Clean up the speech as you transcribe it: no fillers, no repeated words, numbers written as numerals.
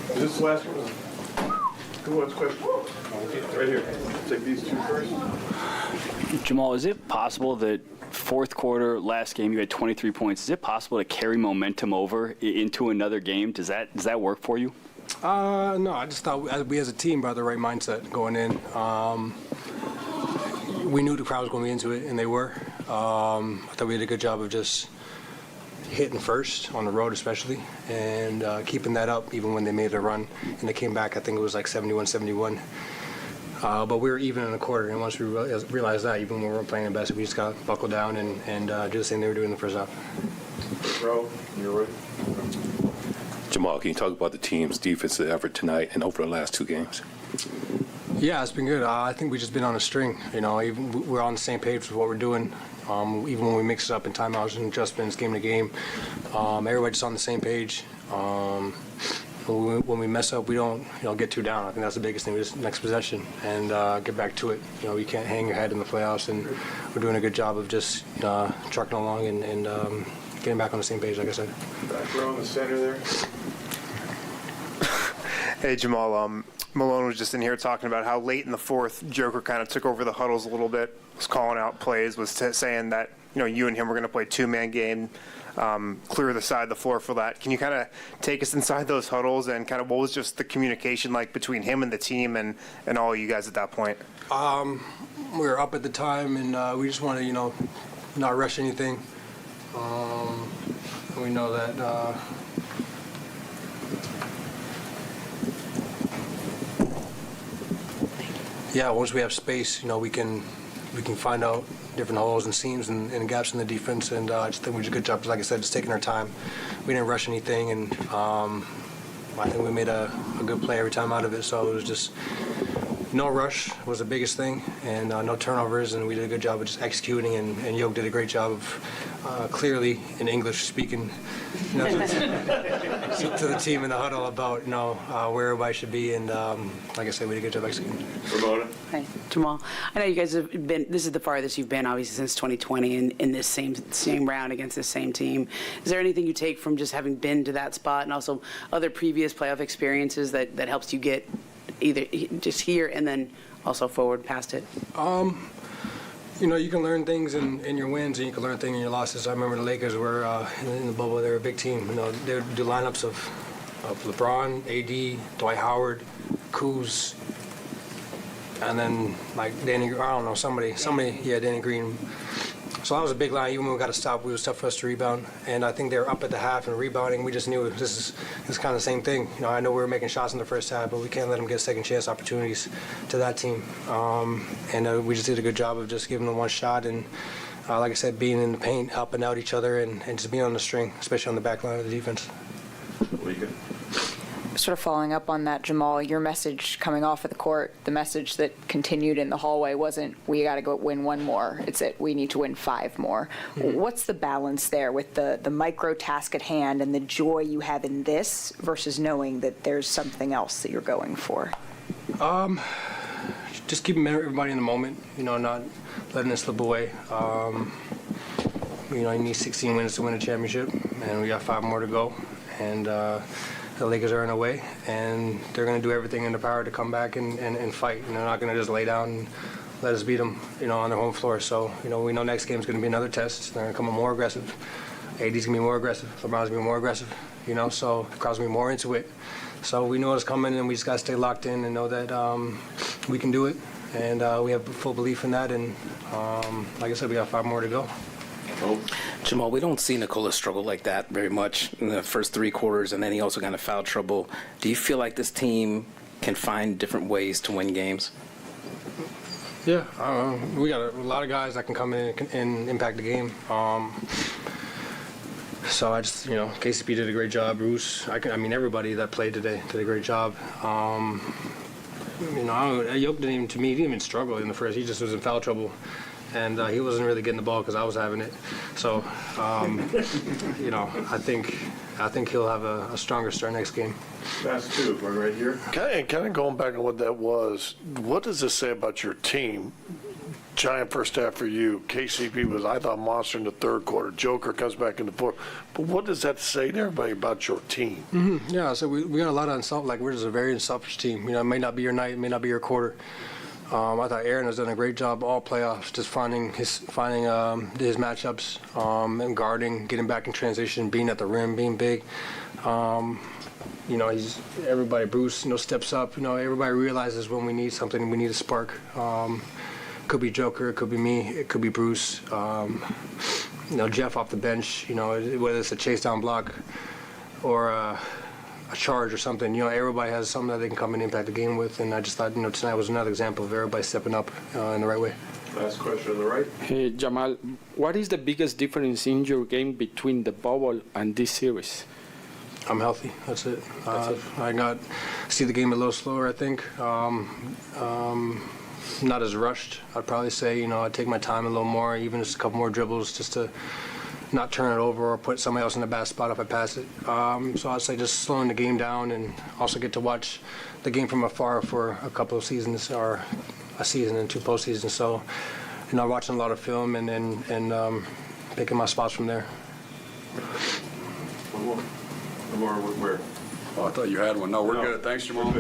Is this the last one? Who wants questions? Right here. Take these two first. Jamal, is it possible that fourth quarter, last game, you had 23 points. Is it possible to carry momentum over into another game? Does that work for you? No, I just thought we as a team brought the right mindset going in. We knew the crowd was going to be into it, and they were. I thought we did a good job of just hitting first on the road especially, and keeping that up even when they made a run. And they came back, I think it was like 71-71. But we were even in the quarter, and once we realized that, even when we weren't playing the best, we just got to buckle down and do the same they were doing in the first half. Bro, you're right. Jamal, can you talk about the team's defensive effort tonight and over the last two games? Yeah, it's been good. I think we've just been on a string. Even we're on the same page with what we're doing. Even when we mix it up in timeouts and adjustments, game to game, everybody's on the same page. When we mess up, we don't get too down. I think that's the biggest thing. We just next possession and get back to it. You can't hang your head in the playoffs, and we're doing a good job of just trucking along and getting back on the same page, like I said. Back row in the center there. Hey, Jamal. Malone was just in here talking about how late in the fourth, Joker kind of took over the huddles a little bit, was calling out plays, was saying that you and him were going to play two-man game, clear the side of the floor for that. Can you kind of take us inside those huddles and kind of what was just the communication like between him and the team and all you guys at that point? We were up at the time, and we just wanted to not rush anything. We know that. Once we have space, we can find out different holes and seams and gaps in the defense, and I just think we did a good job. Like I said, just taking our time. We didn't rush anything, and I think we made a good play every time out of it. So it was just no rush was the biggest thing, and no turnovers, and we did a good job of just executing. And Yoke did a great job of clearly in English speaking to the team in the huddle about where everybody should be, and like I said, we did a good job executing. Ramona. Hi, Jamal. I know you guys have been. This is the farthest you've been, obviously, since 2020, in this same round against this same team. Is there anything you take from just having been to that spot, and also other previous playoff experiences that helps you get either just here and then also forward past it? You can learn things in your wins, and you can learn things in your losses. I remember the Lakers were in the bubble; they were a big team. They would do lineups of LeBron, AD, Dwight Howard, Kuz, and then like Danny. I don't know somebody. Danny Green. So that was a big line. Even when we got to stop, it was tough for us to rebound. And I think they were up at the half and rebounding. We just knew this is kind of the same thing. I know we were making shots in the first half, but we can't let them get second chance opportunities to that team. And we just did a good job of just giving them one shot. And like I said, being in the paint, helping out each other, and just being on the string, especially on the back line of the defense. Sort of following up on that, Jamal, your message coming off of the court, the message that continued in the hallway wasn't, we got to go win one more. It's that we need to win 5 more. Mm-hmm. What's the balance there with the micro task at hand and the joy you have in this versus knowing that there's something else that you're going for? Just keeping everybody in the moment, not letting it slip away. You need 16 wins to win a championship, and we got 5 more to go. And the Lakers are in a way, and they're going to do everything in their power to come back and fight. They're not going to just lay down and let us beat them, on their home floor. So, we know next game is going to be another test. They're going to come in more aggressive. AD's going to be more aggressive. LeBron's going to be more aggressive, so the crowd's going to be more into it. So we know it's coming, and we just got to stay locked in and know that we can do it. And we have full belief in that. And like I said, we got 5 more to go. Jamal, we don't see Nikola struggle like that very much in the first 3 quarters, and then he also got into foul trouble. Do you feel like this team can find different ways to win games? Yeah, we got a lot of guys that can come in and impact the game. So I just, KCP did a great job. Bruce, everybody that played today did a great job. Yoke didn't even struggle in the first. He just was in foul trouble. And he wasn't really getting the ball because I was having it. So, I think he'll have a stronger start next game. That's 2, right here. Kind of going back on what that was, what does this say about your team giant first half for you. KCP was, I thought, monster in the third quarter. Joker comes back in the fourth. But what does that say to everybody about your team? Yeah, so we got a lot of we're just a very unselfish team. You know, it may not be your night, it may not be your quarter. I thought Aaron has done a great job all playoffs, just finding his matchups and guarding, getting back in transition, being at the rim, being big. You know, everybody. Bruce, you know, steps up. You know, everybody realizes when we need something, we need a spark. Could be Joker, it could be me, it could be Bruce. You know, Jeff off the bench. You know, whether it's a chase down block or a charge or something, you know, everybody has something that they can come and impact the game with, and I just thought, you know, tonight was another example of everybody stepping up in the right way. Last question on the right. Hey, Jamal, what is the biggest difference in your game between the bubble and this series? I'm healthy, that's it. I see the game a little slower, I think. Not as rushed, I'd probably say. You know, I'd take my time a little more, even just a couple more dribbles just to not turn it over or put somebody else in the bad spot if I pass it. So I'd say just slowing the game down, and also get to watch the game from afar for a couple of seasons, or a season and 2 postseasons. So, you know, watching a lot of film and picking my spots from there. One more. Where? Oh, I thought you had one. No, we're good. Thanks, Jamal.